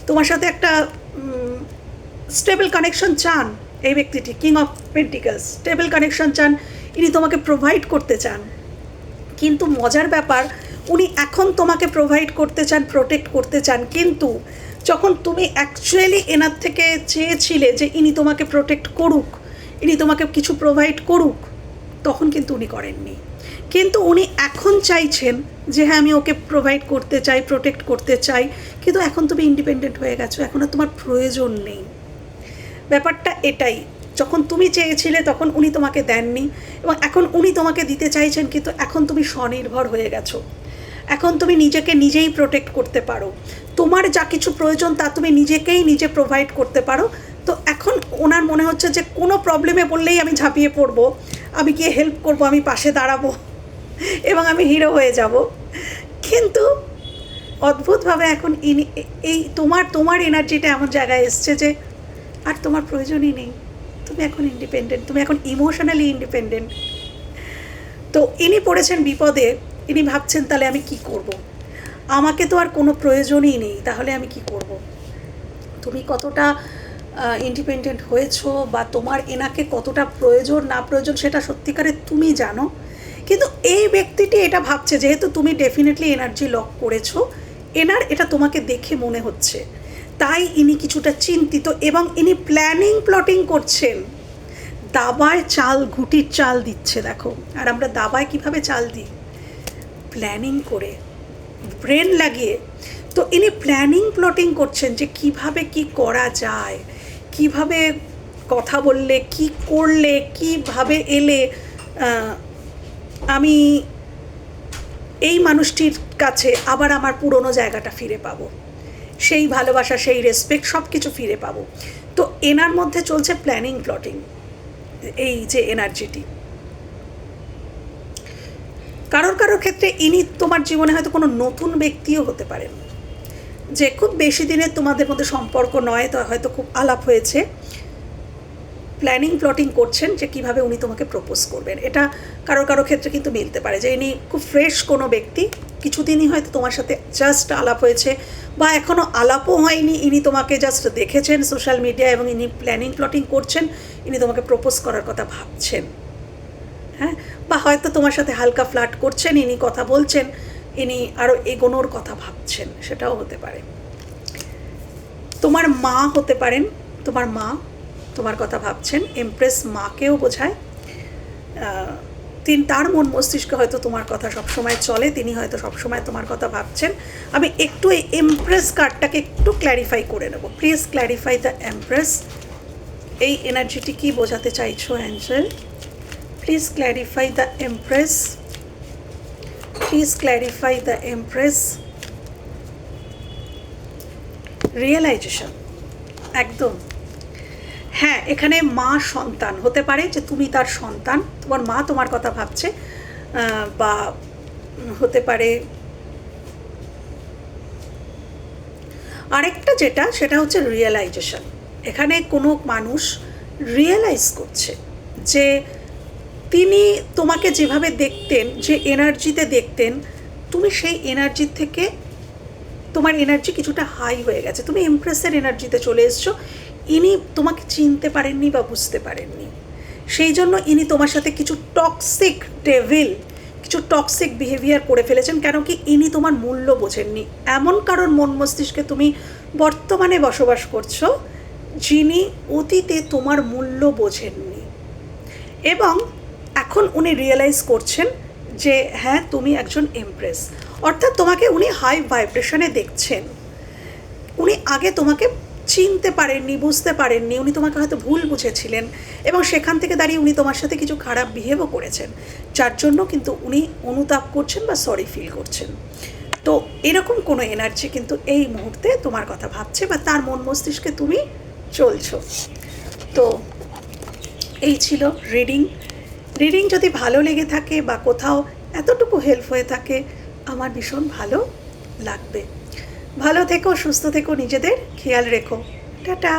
Speaker 1: তোমার সাথে একটা স্টেবল কানেকশন চান। এই ব্যক্তিটি king of pentacles, stable connection চান, ইনি তোমাকে প্রোভাইড করতে চান। কিন্তু মজার ব্যাপার, উনি এখন তোমাকে প্রোভাইড করতে চান, প্রোটেক্ট করতে চান, কিন্তু যখন তুমি অ্যাকচুয়ালি এনার থেকে চেয়েছিলে যে ইনি তোমাকে প্রোটেক্ট করুক, ইনি তোমাকে কিছু প্রোভাইড করুক, তখন কিন্তু উনি করেননি। কিন্তু উনি এখন চাইছেন যে হ্যাঁ, আমি ওকে প্রোভাইড করতে চাই, প্রোটেক্ট করতে চাই, কিন্তু এখন তুমি ইন্ডিপেন্ডেন্ট হয়ে গেছো, এখন আর তোমার প্রয়োজন নেই। ব্যাপারটা এটাই, যখন তুমি চেয়েছিলে তখন উনি তোমাকে দেননি, এবং এখন উনি তোমাকে দিতে চাইছেন, কিন্তু এখন তুমি স্বনির্ভর হয়ে গেছো, এখন তুমি নিজেকে নিজেই প্রোটেক্ট করতে পারো, তোমার যা কিছু প্রয়োজন তা তুমি নিজে প্রোভাইড করতে পারো। তো এখন ওনার মনে হচ্ছে যে কোনো প্রবলেমে বললেই আমি ঝাঁপিয়ে পড়বো, আমি গিয়ে হেল্প করবো, আমি পাশে দাঁড়াবো এবং আমি হিরো হয়ে যাব। কিন্তু অদ্ভুতভাবে এখন এই তোমার এনার্জিটা এমন জায়গায় এসছে যে আর তোমার প্রয়োজনই নেই, তুমি এখন ইন্ডিপেন্ডেন্ট, তুমি এখন ইমোশনালি ইন্ডিপেন্ডেন্ট। তো ইনি পড়েছেন বিপদে, ইনি ভাবছেন তাহলে আমি কি করব, আমাকে তো আর কোনো প্রয়োজনই নেই, তাহলে আমি কি করব। তুমি কতটা ইন্ডিপেন্ডেন্ট হয়েছো, বা তোমার এনাকে কতটা প্রয়োজন না প্রয়োজন, সেটা সত্যিকারে তুমি জানো। কিন্তু এই ব্যক্তিটি এটা ভাবছে, যেহেতু তুমি ডেফিনেটলি এনার্জি লক করেছো, এনার এটা তোমাকে দেখে মনে হচ্ছে, তাই ইনি কিছুটা চিন্তিত, এবং ইনি প্লটিং করছেন। দাবায় চাল, ঘুটির চাল দিচ্ছে, দেখো। আর আমরা দাবায় কিভাবে চাল দিই? প্ল্যানিং করে, ব্রেন লাগিয়ে। তো ইনি প্লটিং করছেন যে কিভাবে কি করা যায়, কিভাবে কথা বললে, কি করলে, কিভাবে এলে আমি এই মানুষটির কাছে আবার আমার পুরনো জায়গাটা ফিরে পাবো, সেই ভালোবাসা, সেই রেসপেক্ট, সব কিছু ফিরে পাবো। তো এনার মধ্যে চলছে প্লটিং, এই যে এনার্জিটি। কারোর কারোর ক্ষেত্রে ইনি তোমার জীবনে হয়তো কোনো নতুন ব্যক্তিও হতে পারেন, যে খুব বেশি দিনের তোমাদের মধ্যে সম্পর্ক নয়, তো হয়তো খুব আলাপ হয়েছে, প্ল্যানিং করছেন যে কীভাবে উনি তোমাকে প্রপোজ করবেন। এটা কারো কারো ক্ষেত্রে কিন্তু মিলতে পারে যে ইনি খুব ফ্রেশ কোনো ব্যক্তি, কিছুদিনই হয়তো তোমার সাথে জাস্ট আলাপ হয়েছে বা এখনও আলাপও হয়নি, ইনি তোমাকে জাস্ট দেখেছেন সোশ্যাল মিডিয়া এবং ইনি প্ল্যানিং করছেন, ইনি তোমাকে প্রপোজ করার কথা ভাবছেন। হ্যাঁ, বা হয়তো তোমার সাথে হালকা ফ্লার্ট করছেন, ইনি কথা বলছেন, ইনি আরও এগোনোর কথা ভাবছেন, সেটাও হতে পারে। তোমার মা হতে পারেন, তোমার মা তোমার কথা ভাবছেন। এমপ্রেস মাকেও বোঝায়। তার মন মস্তিষ্কে হয়তো তোমার কথা সবসময় চলে, তিনি হয়তো সবসময় তোমার কথা ভাবছেন। আমি একটু এই এমপ্রেস কার্ডটাকে একটু ক্ল্যারিফাই করে নেব। Please clarify the empress. এই এনার্জিটি কি বোঝাতে চাইছো angel? Please clarify the empress. Please clarify the empress. Realization, একদম। হ্যাঁ, এখানে মা সন্তান হতে পারে, যে তুমি তার সন্তান, তোমার মা তোমার কথা ভাবছে, বা হতে পারে আরেকটা যেটা, সেটা হচ্ছে রিয়েলাইজেশন। এখানে কোনো মানুষ রিয়েলাইজ করছে যে তিনি তোমাকে যেভাবে দেখতেন, যে এনার্জিতে দেখতেন, তুমি সেই এনার্জি থেকে, তোমার এনার্জি কিছুটা হাই হয়ে গেছে, তুমি এমপ্রেসের এনার্জিতে চলে এসছো। ইনি তোমাকে চিনতে পারেননি বা বুঝতে পারেননি, সেই জন্য ইনি তোমার সাথে কিছু টক্সিক কিছু টক্সিক বিহেভিয়ার করে ফেলেছেন। কেন কি, ইনি তোমার মূল্য বোঝেননি। এমন কারোর মন মস্তিষ্কে তুমি বর্তমানে বসবাস করছো যিনি অতীতে তোমার মূল্য বোঝেননি, এবং এখন উনি রিয়েলাইজ করছেন যে হ্যাঁ, তুমি একজন এমপ্রেস। অর্থাৎ তোমাকে উনি হাই ভাইব্রেশনে দেখছেন। উনি আগে তোমাকে চিনতে পারেননি, বুঝতে পারেননি, উনি তোমাকে হয়তো ভুল বুঝেছিলেন, এবং সেখান থেকে দাঁড়িয়ে উনি তোমার সাথে কিছু খারাপ বিহেভও করেছেন, যার জন্য কিন্তু উনি অনুতাপ করছেন বা সরি ফিল করছেন। তো এরকম কোনো এনার্জি কিন্তু এই মুহূর্তে তোমার কথা ভাবছে, বা তার মন মস্তিষ্কে তুমি চলছো। তো এই ছিল রিডিং। যদি ভালো লেগে থাকে বা কোথাও এতটুকু হেল্প হয়ে থাকে, আমার ভীষণ ভালো লাগবে। ভালো থেকো, সুস্থ থেকো, নিজেদের খেয়াল রেখো। টাটা।